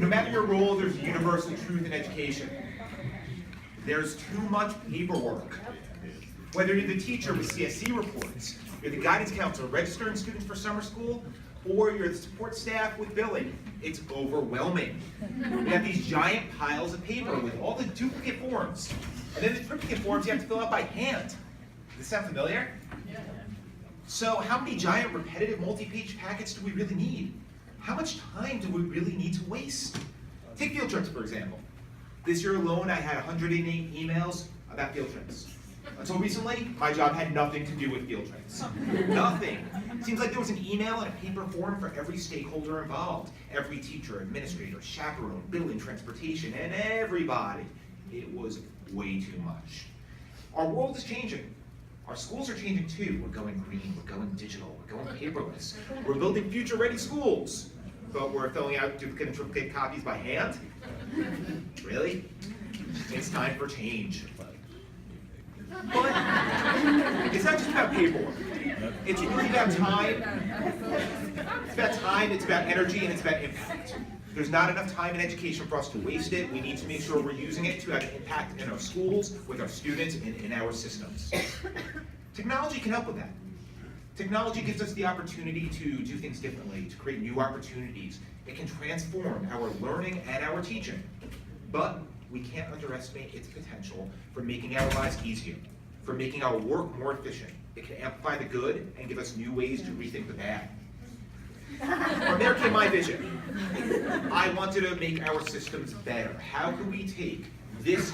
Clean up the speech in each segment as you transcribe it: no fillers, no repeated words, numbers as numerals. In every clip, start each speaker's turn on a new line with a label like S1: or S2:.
S1: No matter your role, there's a universal truth in education. There's too much paperwork. Whether you're the teacher with CSE reports, you're the guidance counselor registering students for summer school, or you're the support staff with billing, it's overwhelming. We have these giant piles of paper with all the duplicate forms. And then the triplicate forms you have to fill out by hand. Does this sound familiar? Yeah. So how many giant repetitive multi-page packets do we really need? How much time do we really need to waste? Take field trips, for example. This year alone, I had 108 emails about field trips. Until recently, my job had nothing to do with field trips. Nothing. It seems like there was an email and a paper form for every stakeholder involved. Every teacher, administrator, chaperone, billing, transportation, and everybody. It was way too much. Our world is changing. Our schools are changing too. We're going green, we're going digital, we're going paperless. We're building future-ready schools. But we're filling out duplicate and triplicate copies by hand? Really? It's time for change. But it's not just about paperwork. It's really about time. It's about time, it's about energy, and it's about impact. There's not enough time in education for us to waste it. We need to make sure we're using it to have an impact in our schools, with our students, and in our systems. Technology can help with that. Technology gives us the opportunity to do things differently, to create new opportunities. It can transform our learning and our teaching. But we can't underestimate its potential for making our lives easier, for making our work more efficient. It can amplify the good and give us new ways to rethink the bad. From there came my vision. I wanted to make our systems better. How can we take this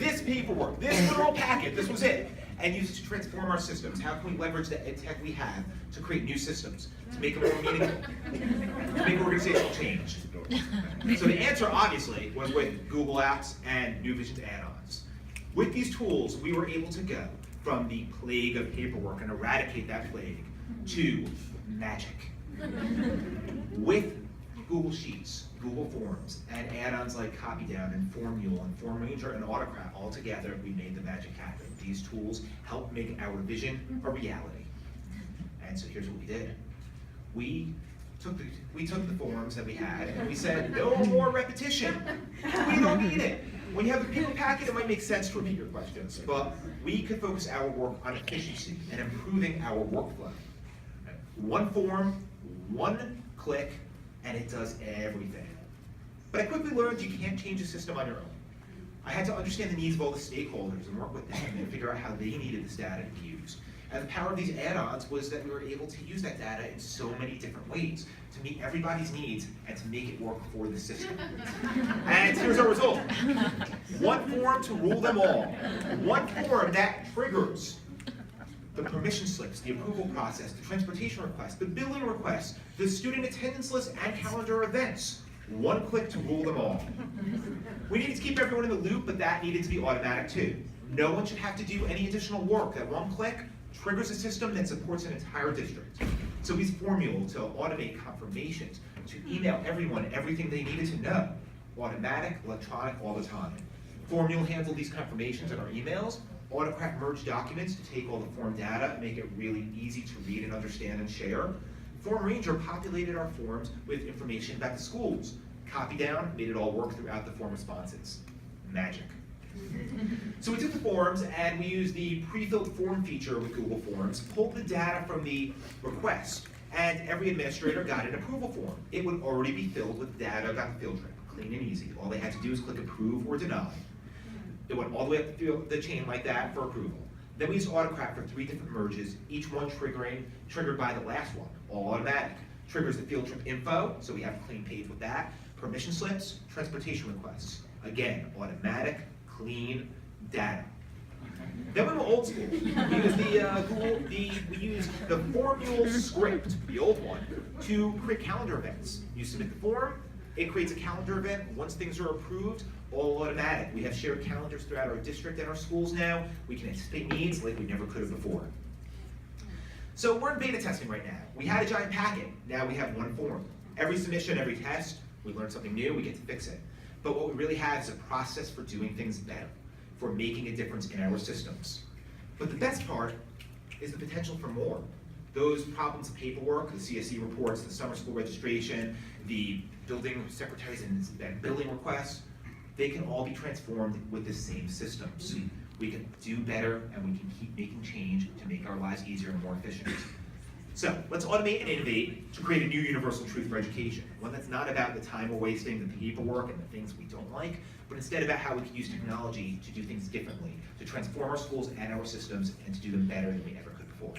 S1: paperwork, this literal packet, this was it, and use it to transform our systems? How can we leverage the ed tech we have to create new systems, to make them more meaningful, to make organizational change? So the answer, obviously, was with Google Apps and New Vision's add-ons. With these tools, we were able to go from the plague of paperwork and eradicate that plague to magic. With Google Sheets, Google Forms, and add-ons like CopyDown and Formule and Form Ranger and Autocrat, all together, we made the magic happen. These tools help make our vision a reality. And so here's what we did. We took the forms that we had and we said, no more repetition. We don't need it. When you have a paper packet, it might make sense to repeat your questions, but we could focus our work on efficiency and improving our workflow. One form, one click, and it does everything. But I quickly learned you can't change a system on your own. I had to understand the needs of all the stakeholders and work with them and figure out how they needed this data to be used. And the power of these add-ons was that we were able to use that data in so many different ways to meet everybody's needs and to make it work for the system. And here's our result. One form to rule them all. One form that triggers the permission slips, the approval process, the transportation request, the billing request, the student attendance list, and calendar events. One click to rule them all. We needed to keep everyone in the loop, but that needed to be automatic too. No one should have to do any additional work. That one click triggers a system that supports an entire district. So we used Formula to automate confirmations, to email everyone everything they needed to know. Automatic, electronic, all the time. Formula handled these confirmations in our emails. Autocrat merged documents to take all the form data and make it really easy to read and understand and share. Form Ranger populated our forms with information about the schools. CopyDown made it all work throughout the form responses. Magic. So we took the forms and we used the pre-filled form feature with Google Forms, pulled the data from the request, and every administrator got an approval form. It would already be filled with data about the field trip, clean and easy. All they had to do was click approve or deny. It went all the way up the chain like that for approval. Then we used Autocrat for 3 different merges, each one triggered by the last one, all automatic. Triggers the field trip info, so we have a clean page with that. Permission slips, transportation requests. Again, automatic, clean data. Then we went old school. We used the Formula script, the old one, to create calendar events. You submit the form, it creates a calendar event. Once things are approved, all automatic. We have shared calendars throughout our district and our schools now. We can anticipate needs like we never could have before. So we're in beta testing right now. We had a giant packet, now we have one form. Every submission, every test, we learn something new, we get to fix it. But what we really have is a process for doing things better, for making a difference in our systems. But the best part is the potential for more. those problems of paperwork, the CSE reports, the summer school registration, the building secretaries and billing requests, they can all be transformed with the same systems. We can do better and we can keep making change to make our lives easier and more efficient. So let's automate and innovate to create a new universal truth for education. One that's not about the time we're wasting, the paperwork, and the things we don't like, but instead about how we can use technology to do things differently, to transform our schools and our systems, and to do them better than we ever could before.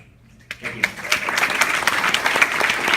S1: Thank you.